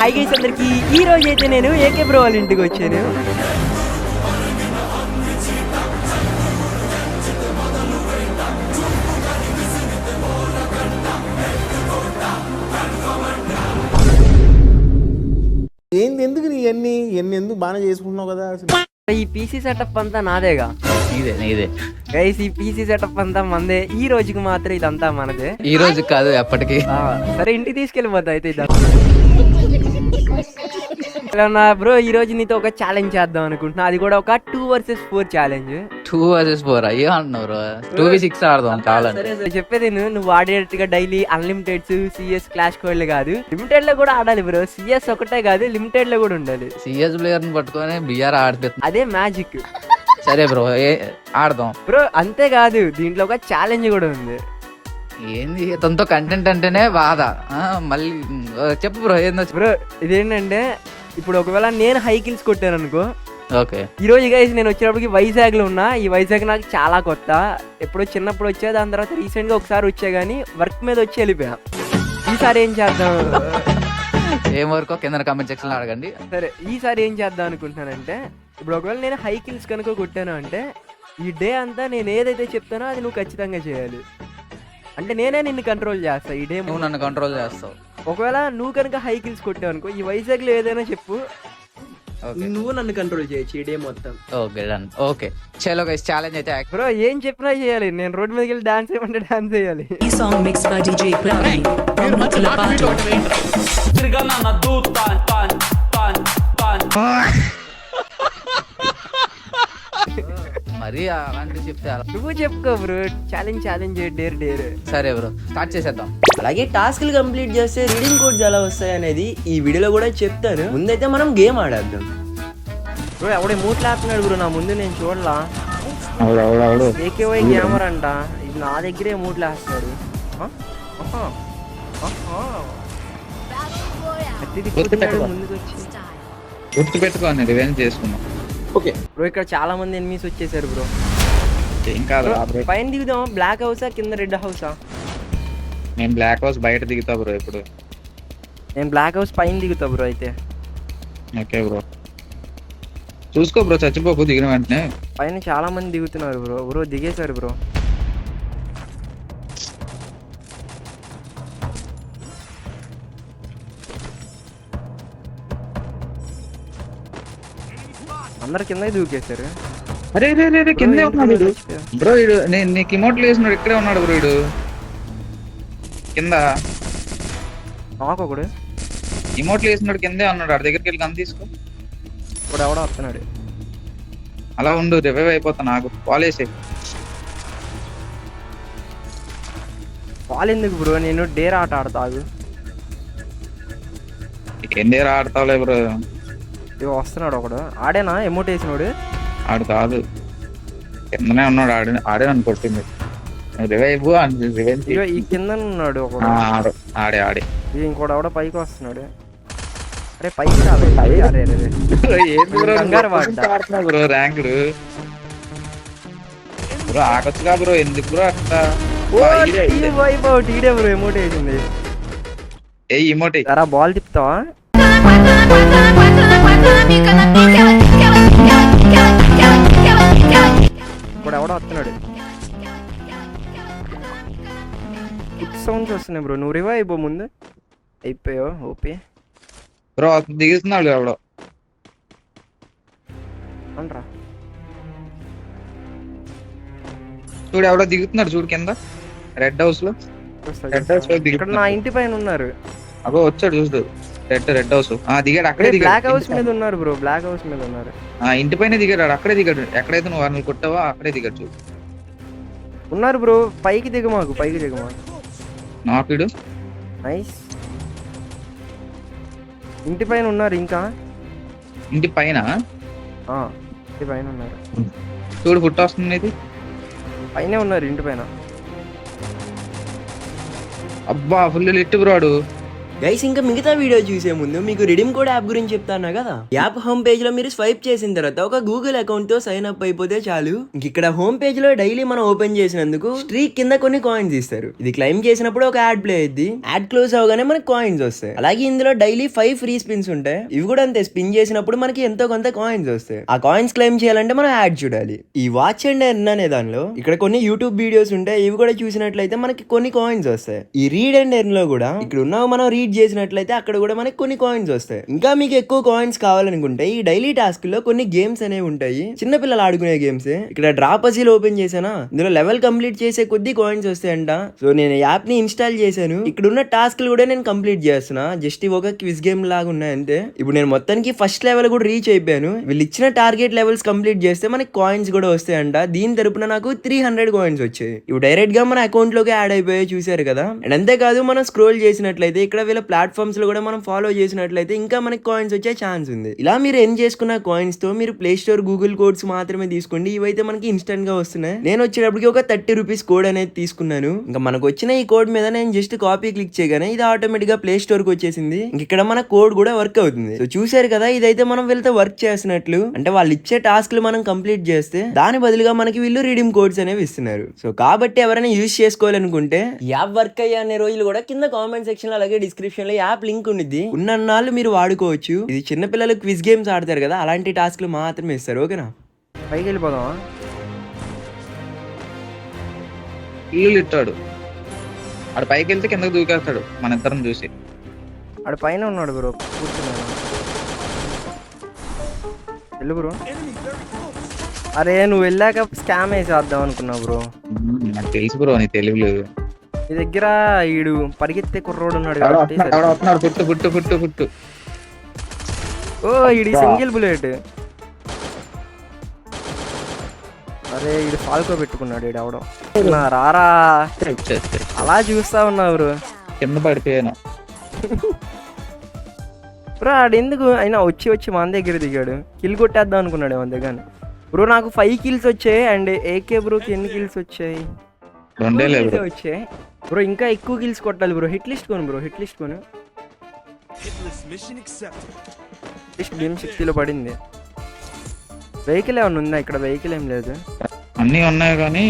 Hi guys అందరికి ఈ రోజు అయితే నేను ఏకే బ్రో వాళ్ళ ఇంటికి వచ్చాను. ఏంది ఎందుకు నీ ఎన్ని ఎందుకు బాగా చేసుకుంటున్నావు కదా ఈ పీసీ సెటప్ అంతా నాదేగా. నీదే గైస్ ఈ పీసీ సెటప్ అంతా మందే. ఈ రోజుకి మాత్రం ఇదంతా మనదే. ఈ రోజు కాదు ఎప్పటికీ. సరే ఇంటికి తీసుకెళ్ళిపోతా అయితే బ్రో. ఈ రోజు నీతో ఒక ఛాలెంజ్ చేద్దాం అనుకుంటున్నా. అది కూడా ఒక 2 vs 4 ఛాలెంజ్. 2 vs 4 అయ్యో అంటున్నారు. 2v6 ఆడదాం కావాలంటే. చెప్పేది నువ్వు ఆడేట్టుగా డైలీ అన్లిమిటెడ్స్ సిఎస్ క్లాష్ కోడ్లు కాదు, లిమిటెడ్ లో కూడా ఆడాలి బ్రో. సిఎస్ ఒకటే కాదు, లిమిటెడ్ లో కూడా ఉండాలి. సిఎస్ ప్లేయర్ ని పట్టుకొని బిఆర్ ఆడిపోతుంది, అదే మ్యాజిక్. సరే బ్రో ఆడదాం బ్రో. అంతేకాదు దీంట్లో ఒక ఛాలెంజ్ కూడా ఉంది. ఏంది తనతో కంటెంట్ అంటేనే బాధ. మళ్ళీ చెప్పు బ్రో ఏందో బ్రో. ఇదేంటంటే ఇప్పుడు ఒకవేళ నేను హైకిల్స్ కొట్టాను అనుకో. ఓకే ఈ రోజు గైస్ నేను వచ్చేటప్పటికి వైజాగ్ లో ఉన్నా. ఈ వైజాగ్ నాకు చాలా కొత్త. ఎప్పుడో చిన్నప్పుడు వచ్చా, దాని తర్వాత రీసెంట్ గా ఒకసారి వచ్చా గానీ వర్క్ మీద వచ్చి వెళ్ళిపోయా. ఈసారి ఏం చేద్దాం, ఏం వరకు కింద కామెంట్ సెక్షన్ లో అడగండి. సరే ఈసారి ఏం చేద్దాం అనుకుంటున్నానంటే, ఇప్పుడు ఒకవేళ నేను హైకిల్స్ కనుక కొట్టాను అంటే ఈ డే అంతా నేను ఏదైతే చెప్తానో అది నువ్వు ఖచ్చితంగా చేయాలి. అంటే నేనే నిన్ను కంట్రోల్ చేస్తా ఈ డే. నువ్వు నన్ను కంట్రోల్ చేస్తావు. ఒకవేళ నువ్వు కనుక హైకిల్స్ కొట్టావు అనుకో, ఈ వైజాగ్ లో ఏదైనా చెప్పు, నువ్వు నన్ను కంట్రోల్ చేయొచ్చు ఈ డే మొత్తం. Okay done. ఓకే చలో గైస్ ఛాలెంజ్ అయితే బ్రో ఏం చెప్పినా చేయాలి. నేను రోడ్ మీదకి వెళ్ళి డాన్స్ చేయమంటే డాన్స్ చేయాలి. ఈ song mix by DJ Plani from Matulapato. మరి అలాంటి చెప్తే అలా. నువ్వు చెప్పుకో బ్రో. Challenge dare dare. సరే బ్రో స్టార్ట్ చేసేద్దాం. అలాగే టాస్క్లు కంప్లీట్ చేస్తే రీడింగ్ కోడ్స్ ఎలా వస్తాయి అనేది ఈ వీడియోలో కూడా చెప్తాను. ముందైతే మనం గేమ్ ఆడేద్దాం. బ్రో ఎవడే మూట్లు ఆపుతున్నాడు బ్రో నా ముందు, నేను చూడలా. ఏకేవై కెమెరా అంట. ఇది నా దగ్గరే మూట్లు వేస్తాడు. ముందుకు వచ్చి గుర్తు పెట్టుకోండి, రివెంజ్ చేసుకున్నాం. ఓకే బ్రో ఇక్కడ చాలా మంది ఎనిమీస్ వచ్చేసారు బ్రో. ఏం కాదు పైన దిగుదాం. బ్లాక్ హౌసా కింద రెడ్ హౌసా? నేను బ్లాక్ హౌస్ బయట దిగుతా బ్రో ఇప్పుడు. నేను బ్లాక్ హౌస్ పైన దిగుతా బ్రో అయితే. ఓకే బ్రో చూసుకో బ్రో, చచ్చిపోకు దిగిన వెంటనే. పైన చాలా మంది దిగుతున్నారు బ్రో. Bro దిగేశారు bro. అందరు కింద దూకేశారు. అరే కిందే ఉన్నాడు బ్రో. ఇడు నేను నీకు ఇమోట్లు వేసినాడు, ఇక్కడే ఉన్నాడు బ్రో. ఇడు కింద నాకొకడు ఇమోట్లు వేసినాడు, కిందే ఉన్నాడు. ఆడి దగ్గరికి వెళ్ళి గన్ తీసుకో. ఇప్పుడు ఎవడో వస్తున్నాడు. అలా ఉండు, రివైవ్ అయిపోతా. నాకు పాలేసే వాళ్ళు ఎందుకు బ్రో, నేను డేర్ ఆట ఆడతాగు. ఏందే ఆడతావులే బ్రో. ఇవి వస్తున్నాడు ఒకడు. ఆడేనా ఎమోట్ వేసినాడు? ఆడు కాదు, కిందనే ఉన్నాడు. ఆడే నన్ను కొట్టింది. Revive revenge. ఈ కింద ఉన్నాడు ఒకడు. ఆడే ఇంకోటి ఎవడో పైకి వస్తున్నాడు. అరే పైకి రాలే. అరే కంగారు పడ్డా బ్రో. ర్యాంకుడు బ్రో ఆగొచ్చుగా బ్రో. ఎందుకు బ్రో అట్లా? ఈడే బ్రో ఎమోట్ వేసింది. ఏ ఇమోట్ అరా బాల్ తిప్పుతావా? ఇప్పుడు ఎవడో వస్తున్నాడు. ఫుట్ సౌండ్స్ వస్తున్నాయి బ్రో. నువ్వు రివైవ్ అయిపో ముందు. అయిపోయావు ఓపీ బ్రో. దిగుతున్నాడు ఎవడో అనరా. చూడు ఎవడో దిగుతున్నాడు చూడు కింద రెడ్ హౌస్ లో. ఇక్కడ నా ఇంటి పైన ఉన్నారు. అగో వచ్చాడు చూడు. రెడ్ హౌస్ దిగాడు. అక్కడే బ్లాక్ హౌస్ మీద ఉన్నారు బ్రో. బ్లాక్ హౌస్ మీద ఉన్నారు. ఇంటి పైన దిగాడు. అక్కడే దిగాడు. ఎక్కడైతే నువ్వు వారిని కొట్టావో అక్కడే దిగాడు చూడు. ఉన్నారు బ్రో. పైకి దిగమాకు. నాకు నైస్. ఇంటి పైన ఉన్నారు. ఇంకా ఇంటి పైన ఇంటి పైన ఉన్నారు. చూడు ఫుట్ వస్తుంది. ఇది పైనే ఉన్నారు ఇంటి పైన. అబ్బా ఫుల్ లిట్ బ్రాడు. గైస్ ఇంకా మిగతా వీడియో చూసే ముందు మీకు రిడీమ్ కోడ్ యాప్ గురించి చెప్తాను కదా. యాప్ హోమ్ పేజ్ లో మీరు స్వైప్ చేసిన తర్వాత ఒక గూగుల్ అకౌంట్ తో సైన్ అప్ అయిపోతే చాలు. ఇక్కడ హోమ్ పేజ్ లో డైలీ మనం ఓపెన్ చేసినందుకు స్ట్రీక్ కింద కొన్ని కాయిన్స్ ఇస్తారు. ఇది క్లైమ్ చేసినప్పుడు ఒక యాడ్ ప్లే అయ్యింది. యాడ్ క్లోజ్ అవగానే మనకి కాయిన్స్ వస్తాయి. అలాగే ఇందులో డైలీ 5 ఫ్రీ స్పిన్స్ ఉంటాయి. ఇవి కూడా అంతే, స్పిన్ చేసినప్పుడు మనకి ఎంతో కొంత కాయిన్స్ వస్తాయి. ఆ కాయిన్స్ క్లైమ్ చేయాలంటే మనం యాడ్ చూడాలి. ఈ వాచ్ అండ్ ఎర్న్ అనే దానిలో ఇక్కడ కొన్ని యూట్యూబ్ వీడియోస్ ఉంటాయి. ఇవి కూడా చూసినట్లయితే మనకి కొన్ని కాయిన్స్ వస్తాయి. ఈ రీడ్ అండ్ ఎర్న్ లో కూడా ఇక్కడ ఉన్నవి మనం రీడ్ చేసినట్లయితే అక్కడ కూడా మనకి కొన్ని కాయిన్స్ వస్తాయి. ఇంకా మీకు ఎక్కువ కాయిన్స్ కావాలనుకుంటే ఈ డైలీ టాస్క్ లో కొన్ని గేమ్స్ అనేవి ఉంటాయి, చిన్నపిల్లలు ఆడుకునే గేమ్స్. ఇక్కడ డ్రా పజిల్ ఓపెన్ చేసానా, ఇందులో లెవెల్ కంప్లీట్ చేసే కొద్ది కాయిన్స్ వస్తాయంట. సో నేను యాప్ ని ఇన్స్టాల్ చేశాను. ఇక్కడ ఉన్న టాస్క్ కూడా నేను కంప్లీట్ చేస్తున్నా. జస్ట్ ఒక క్విజ్ గేమ్ లాగా ఉన్నాయి అంతే. ఇప్పుడు నేను మొత్తానికి ఫస్ట్ లెవెల్ కూడా రీచ్ అయిపోయాను. వీళ్ళు ఇచ్చిన టార్గెట్ లెవెల్స్ కంప్లీట్ చేస్తే మనకి కాయిన్స్ కూడా వస్తాయంట. దీని తరపున నాకు 300 కాయిన్స్ వచ్చాయి. ఇవి డైరెక్ట్ గా మన అకౌంట్ లోకి యాడ్ అయిపోయాయి, చూసారు కదా. అండ్ అంతేకాదు మనం స్క్రోల్ చేసినట్లయితే ఇక్కడ వీళ్ళ ప్లాట్ఫామ్స్ లో కూడా మనం ఫాలో చేసినట్లయితే ఇంకా మనకి కాయిన్స్ వచ్చే ఛాన్స్ ఉంది. ఇలా మీరు ఎర్న్ చేసుకున్న కాయిన్స్ తో మీరు ప్లే స్టోర్ గూగుల్ కోడ్స్ మాత్రమే తీసుకోండి. ఇవైతే మనకి ఇన్స్టెంట్ గా వస్తున్నాయి. నేను వచ్చేటప్పటికి ఒక 30 రూపీస్ కోడ్ అనేది తీసుకున్నాను. ఇంకా మనకు వచ్చిన ఈ కోడ్ మీద నేను జస్ట్ కాపీ క్లిక్ చేయగానే ఇది ఆటోమేటిక్ గా ప్లే స్టోర్ కి వచ్చేసింది. ఇక్కడ మన కోడ్ కూడా వర్క్ అవుతుంది. సో చూసారు కదా, ఇదైతే మనం వీళ్ళతో వర్క్ చేసినట్లు. అంటే వాళ్ళు ఇచ్చే టాస్క్లు మనం కంప్లీట్ చేస్తే దాని బదులుగా మనకి వీళ్ళు రిడీమ్ కోడ్స్ అనేవి ఇస్తున్నారు. సో కాబట్టి ఎవరైనా యూజ్ చేసుకోవాలనుకుంటే యాప్ వర్క్ అయ్యే అనే రోజులు కూడా కింద కామెంట్ సెక్షన్ లో అలాగే డిస్క్రిప్షన్ లో యాప్ లింక్ ఉంది. ఉన్నన్నాళ్ళు మీరు వాడుకోవచ్చు. ఇది చిన్నపిల్లలు క్విజ్ గేమ్స్ ఆడతారు కదా, అలాంటి టాస్క్లు మాత్రమే ఇస్తారు. ఓకేనా, పైకి వెళ్ళిపోదామా? ఇల్లు ఇట్టాడు, ఆడు పైకి వెళ్తే కిందకి దూకేస్తాడు మన ఇద్దరం చూసి. ఆడు పైన ఉన్నాడు బ్రో, కూర్చున్నాడు. వెళ్ళు బ్రో. అరే నువ్వు వెళ్ళాక స్కామ్ వేసేద్దాం అనుకున్నావు బ్రో. నాకు తెలుసు బ్రో నీ తెలియదు. నీ దగ్గర ఈడు పరిగెత్తే కుర్రోడు ఉన్నాడు. పుట్టు ఓ ఈడి సింగిల్ బుల్లెట్. అరే ఈడు ఫాల్కో పెట్టుకున్నాడు. ఈడు అవడం రారా అలా చూస్తా ఉన్నావు బ్రో. కింద పడిపోయాను బ్రో. ఆడు ఎందుకు అయినా వచ్చి మన దగ్గర దిగాడు. కిల్ కొట్టేద్దాం అనుకున్నాడు మన దగ్గర. బ్రో నాకు 5 కిల్స్ వచ్చాయి. అండ్ ఏకే బ్రోకి ఎన్ని కిల్స్ వచ్చాయి? 2 వచ్చాయి బ్రో. ఇంకా ఎక్కువ కిల్స్ కొట్టాలి బ్రో. హిట్ లిస్ట్ కొను బ్రో, హిట్ లిస్ట్ కొను. లిస్ట్ భీమ్ శక్తిలో పడింది. వెహికల్ ఏమన్నా ఉందా ఇక్కడ? వెహికల్ ఏం లేదు. అన్నీ ఉన్నాయి కానీ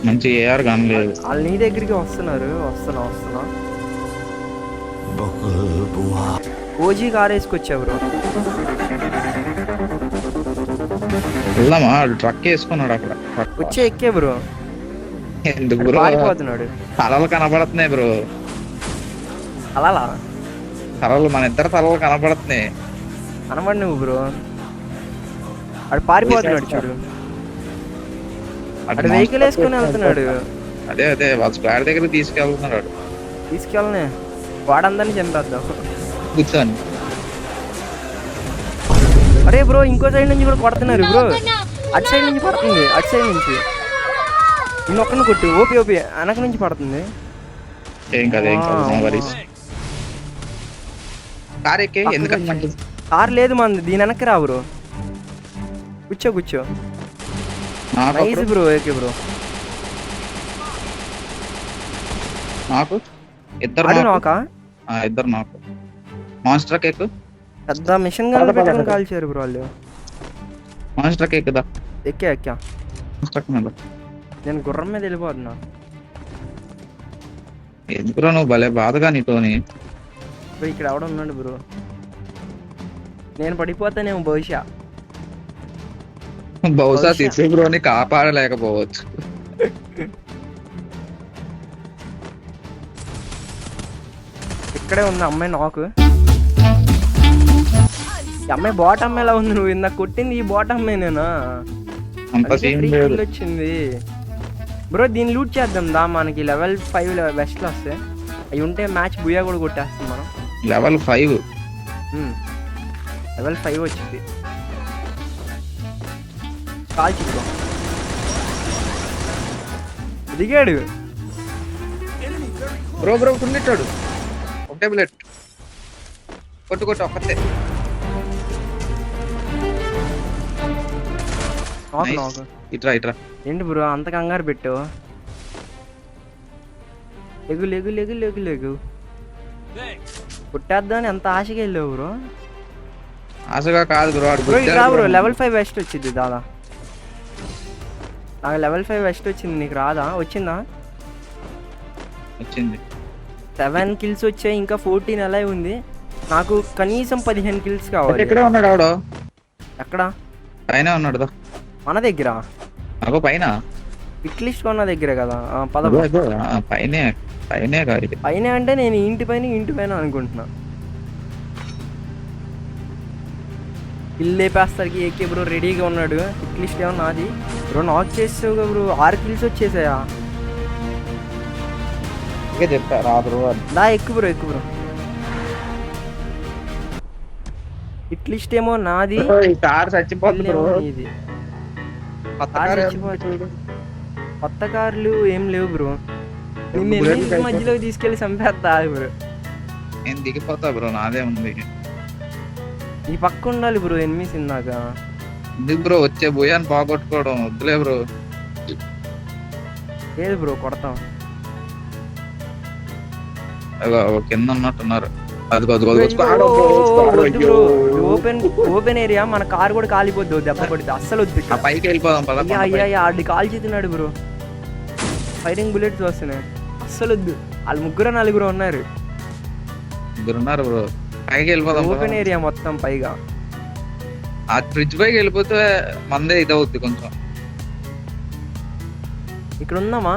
మంచి ఏఆర్ గన్ లేదు. వాళ్ళు నీ దగ్గరికి వస్తున్నారు. వస్తున్నా ఓజీ కార్ వేసుకొచ్చా బ్రో. వెళ్దామా? ట్రక్ వేసుకున్నాడు అక్కడ. వచ్చే ఎక్కే బ్రో. ఎందుకు బ్రో? పారిపోతున్నాడు. తలలు కనబడుతున్నాయి బ్రో. తలలు మన ఇద్దరు తలలు కనబడుతున్నాయి. కనబడి నువ్వు బ్రో. అడు పారిపోతున్నాడు చూడు. అటు వెహికల్ వేసుకుని వెళ్తున్నాడు. అదే వాళ్ళ స్క్వాడ్ దగ్గర తీసుకెళ్తున్నాడు. తీసుకెళ్ళనే వాడందరినీ చంపేద్దాం కూర్చొని. అరే బ్రో ఇంకో సైడ్ నుంచి కూడా కొడుతున్నారు బ్రో. అటు సైడ్ నుంచి పడుతుంది. అటు సైడ్ నుంచి ఇన్నొక్కడిని కొట్టు. ఓపి వెనక నుంచి పడుతుంది. ఏం కాదు కార్ ఎక్కే. ఎందుకంటే కార్ లేదు మంది. దీని వెనక్కి రా బ్రో. కూర్చో నైస్ బ్రో. Okay bro. నాకు ఇద్దరు నాకు మాన్స్టర్ కేక్ పెద్ద మిషన్ గన్ పెట్టుకొని కాల్చారు బ్రో వాళ్ళు. మాన్స్టర్ కేక్ కదా. ఎక్కా నేను గుర్రం మీద వెళ్ళిపోతున్నా. ఎందుకురా నువ్వు భలే బాధగా నీతోని. ఇక్కడ ఎవడ ఉన్నాడు బ్రో. నేను పడిపోతానేమో బహుశా సిసి బ్రోని కాపాడలేకపోవచ్చు. ఇక్కడే ఉంది అమ్మాయి. నాకు అమ్మాయి బాట్ అమ్మాయిలా ఉంది. నువ్వు ఇందాక కొట్టింది ఈ బాట్ అమ్మాయినేనా? వచ్చింది బ్రో. దీన్ని లూట్ చేద్దాం దా. మనకి లెవెల్ 5 వెస్ట్లు వస్తాయి. అవి ఉంటే మ్యాచ్ బుయ్యా కూడా కొట్టేస్తాం మనం. లెవెల్ 5 వచ్చింది. కాల్ చిక్కో దిగాడు బ్రో. కుండిట్టాడు. ఒకటే బుల్లెట్ కొట్టు ఒక్కతే. ఇట్రా ఏంటి బ్రో అంత కంగారు పెట్టావు? లెగు కొట్టేద్దామని ఎంత ఆశగా వెళ్ళావు బ్రో. ఆశగా కాదు బ్రో, బ్రో ఇట్లా బ్రో లెవెల్ 5 వెస్ట్ వచ్చింది దాదా. నాకు లెవెల్ 5 వెస్ట్ వచ్చింది, నీకు రాదా? వచ్చిందా? వచ్చింది. 7 కిల్స్ వచ్చాయి, ఇంకా 14 అలా ఉంది. నాకు కనీసం 15 కిల్స్ కావాలి. ఎక్కడ ఉన్నాడు ఆవిడ? ఎక్కడ? పైన ఉన్నాడు మన దగ్గర. నాకు పైన పిక్ లిస్ట్ కొన్న దగ్గరే కదా. పద పైనే పైనే కాదు, పైన అంటే నేను ఇంటి పైన అనుకుంటున్నా. కిల్ లేపేస్తానికి ఏకే బ్రో రెడీగా ఉన్నాడు. పిక్ లిస్ట్ ఏమో నాది బ్రో. నాక్ చేసావు బ్రో, 6 కిల్స్ వచ్చేసాయా? చెప్తా రా బ్రో. దా ఎక్కువ బ్రో. పిక్ లిస్ట్ ఏమో నాది. కార్ చచ్చిపోతుంది బ్రో. ఇది కొత్త కార్లు ఏం లేవు బ్రో. నిన్ను మధ్యలో తీసుకెళ్లి చంపేస్తా బ్రో. నేను దిగిపోతా బ్రో, నాదే ఉంది. ఈ పక్క ఉండాలి బ్రో ఎనిమిస్ ఇందాక. ఎందుకు బ్రో వచ్చే భూయాన్ని పోగొట్టుకోవడం? వద్దులే బ్రో. లేదు బ్రో కొడతాం. కింద ఉన్నట్టున్నారు. ఓపెన్ ఏరియా, మన కార్ కూడా కాలిపోద్దు దెబ్బ పడితే. అస్సలు వద్దు. పైకి వెళ్ళిపోదాం పద. ఆడి కాల్చుతున్నాడు బ్రో. ఫైరింగ్ బుల్లెట్స్ వస్తున్నాయి. అస్సలు వద్దు. వాళ్ళు 3-4 ఉన్నారు. ఉన్నారు బ్రో. పైకి వెళ్ళిపోదాం. ఓపెన్ ఏరియా మొత్తం పైగా. ఆ ఫ్రిడ్జ్ పైకి వెళ్ళిపోతే మందే ఇదవుద్ది కొంచెం. ఇక్కడ ఉందామా?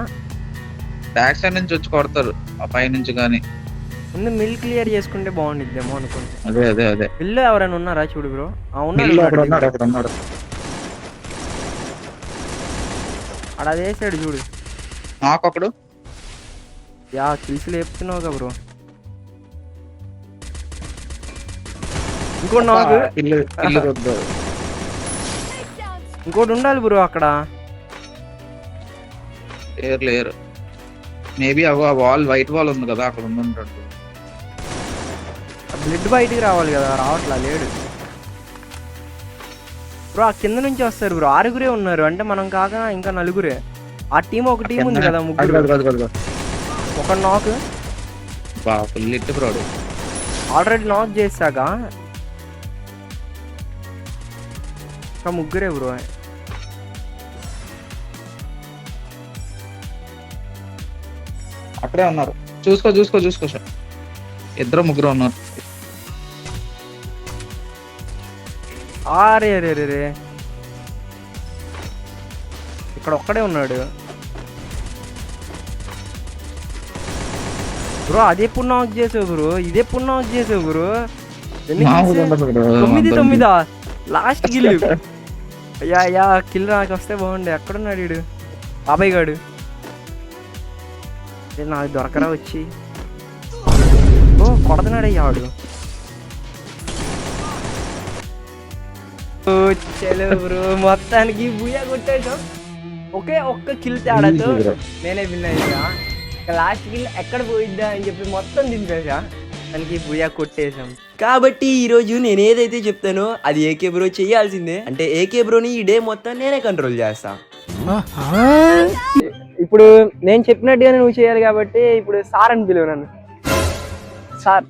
బ్యాక్ సైడ్ నుంచి వచ్చి కొడతారు ఆ పై నుంచి. కానీ ముందు మిల్ క్లియర్ చేసుకుంటే బాగుండిద్దేమో అనుకుంటా. అదే మిల్ ఎవరైనా ఉన్నారా చూడు బ్రో. ఉన్నాడు. అక్కడ అదేసాడు చూడు. నాకొకడు కిల్స్ లేపుతున్నావుగా బ్రో. ఇంకోటి నాకు ఇంకోటి ఉండాలి బ్రో అక్కడ. లేరు మేబీ ఆ వాల్ వైట్ వాల్ ఉంది కదా, అక్కడ ఉండుంటాడు. బ్లడ్ బయటికి రావాలి కదా, రావట్లా. లేడు బ్రో. ఆ కింద నుంచి వస్తారు బ్రో. 6 ఉన్నారు అంటే మనం కాక ఇంకా 4. ఆ టీం ఒక టీం ఉంది కదా, 3. ఒక నాక్ ఫుల్ ఇట్ బ్రో. ఆల్రెడీ నాక్ చేశాక ఇంకా 3 బ్రో. అక్కడే ఉన్నారు. చూసుకో సార్. 2-3 ఉన్నారు. రే ఇక్కడ ఒక్కడే ఉన్నాడు బ్రో. అదే ఎప్పుడు నాక్ చేసావు బ్రో? ఇదే ఎప్పుడు నాక్ చేసావు బ్రో? 9 last kill. కిల్ నాకు వస్తే బాగుండే. ఎక్కడున్నాడు వీడు? బాబాయ్ గాడు నాకు దొరకరా వచ్చి. కొడుతున్నాడు అయ్యాడు. చలో బ్రో, మొత్తానికి బుయ్యా కొట్టేసాం. ఒక్క కిల్ తేడాతో నేనే విన్ అయ్యా. లాస్ట్ కిల్ ఎక్కడ పోయిద్దా అని చెప్పి మొత్తం దింపేసా. దానికి బుయ్యా కొట్టేసాం. కాబట్టి ఈ రోజు నేను ఏదైతే చెప్తానో అది ఏకే బ్రో చెయ్యాల్సిందే. అంటే ఏకే బ్రోని ఈ డే మొత్తం నేనే కంట్రోల్ చేస్తా. ఇప్పుడు నేను చెప్పినట్టుగానే నువ్వు చేయాలి కాబట్టి ఇప్పుడు సార్ అని పిలువు నన్ను. సార్.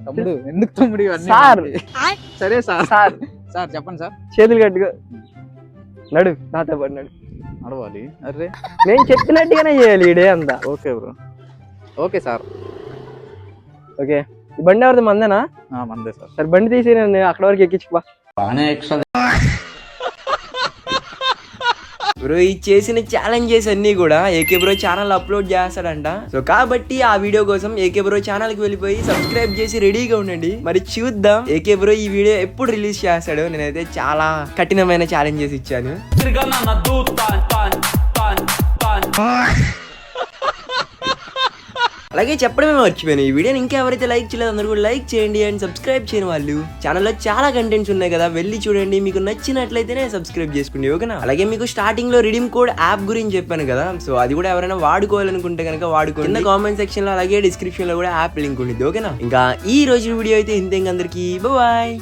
తమ్ముడు ఎందుకు తమ్ముడు? సార్. సరే సార్. సార్ సార్ చెప్పండి సార్. చేతులు కట్టుగా నడు, నాతో పాటు నడు. నడవాలి? అరే నేను చెప్పినట్టుగానే చేయాలి ఈ డే అంతా. Okay bro. Okay sir. Okay. ఈ బండి ఎవరిది? మందేనా? మందే సార్. సరే బండి తీసి నేను అక్కడ వరకు ఎక్కించుకో. బ్రో ఈ చేసిన ఛాలెంజెస్ అన్ని కూడా ఏకే బ్రో ఛానల్ అప్లోడ్ చేస్తాడంట. సో కాబట్టి ఆ వీడియో కోసం ఏకే బ్రో ఛానల్ కి వెళ్ళిపోయి సబ్స్క్రైబ్ చేసి రెడీగా ఉండండి. మరి చూద్దాం ఏకే బ్రో ఈ వీడియో ఎప్పుడు రిలీజ్ చేస్తాడో. నేనైతే చాలా కఠినమైన ఛాలెంజెస్ ఇచ్చాను. అలాగే చెప్పడమే మర్చిపోయాను, ఈ వీడియోని ఇంకా ఎవరైతే లైక్ చేయలేదు అందరూ కూడా లైక్ చేయండి. అండ్ సబ్స్క్రైబ్ చేయని వాళ్ళు ఛానల్లో చాలా కంటెంట్స్ ఉన్నాయి కదా, వెళ్ళి చూడండి. మీకు నచ్చినట్లయితేనే సబ్స్క్రైబ్ చేసుకోండి, ఓకేనా? అలాగే మీకు స్టార్టింగ్ లో రిడీమ్ కోడ్ యాప్ గురించి చెప్పాను కదా, సో అది కూడా ఎవరైనా వాడుకోవాలనుకుంటే కనుక వాడుకోండి. కింద కామెంట్ సెక్షన్ లో అలాగే డిస్క్రిప్షన్ లో కూడా యాప్ లింక్ ఉంది, ఓకేనా? ఇంకా ఈ రోజు వీడియో అయితే ఇంతే. అందరికీ బాయ్.